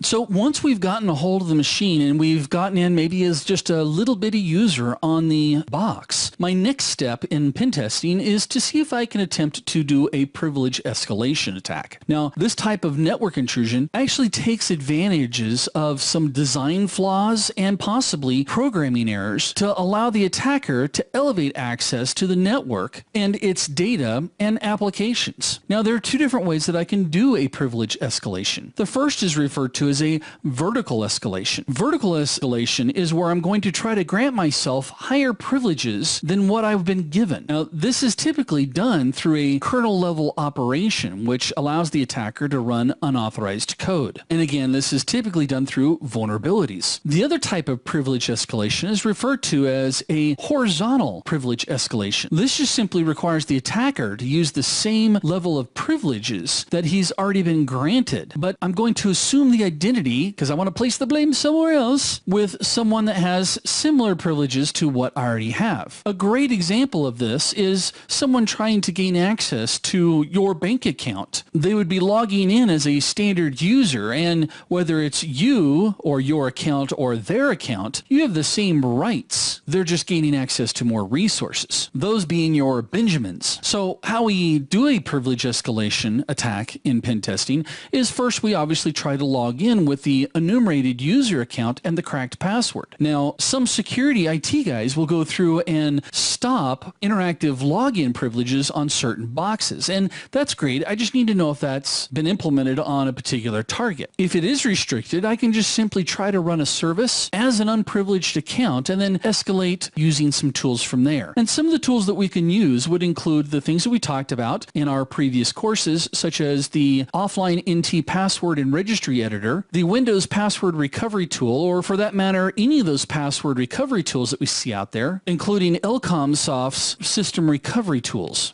So once we've gotten a hold of the machine and we've gotten in maybe as just a little bitty user on the box, my next step in pen testing is to see if I can attempt to do a privilege escalation attack. Now, this type of network intrusion actually takes advantages of some design flaws and possibly programming errors to allow the attacker to elevate access to the network and its data and applications. Now, there are two different ways that I can do a privilege escalation. The first is referred to as a vertical escalation. Vertical escalation is where I'm going to try to grant myself higher privileges than what I've been given. Now, this is typically done through a kernel level operation, which allows the attacker to run unauthorized code. And again, this is typically done through vulnerabilities. The other type of privilege escalation is referred to as a horizontal privilege escalation. This just simply requires the attacker to use the same level of privileges that he's already been granted, but I'm going to assume the identity, because I want to place the blame somewhere else, with someone that has similar privileges to what I already have. A great example of this is someone trying to gain access to your bank account. They would be logging in as a standard user, and whether it's you or your account or their account, you have the same rights. They're just gaining access to more resources, those being your Benjamins. So how we do a privilege escalation attack in pen testing is first we obviously try to log in with the enumerated user account and the cracked password. Now, some security IT guys will go through and stop interactive login privileges on certain boxes, and that's great. I just need to know if that's been implemented on a particular target. If it is restricted, I can just simply try to run a service as an unprivileged account and then escalate using some tools from there. And some of the tools that we can use would include the things that we talked about in our previous courses, such as the offline NT password and registry editor, the Windows password recovery tool, or for that matter, any of those password recovery tools that we see out there, including Elcomsoft's system recovery tools.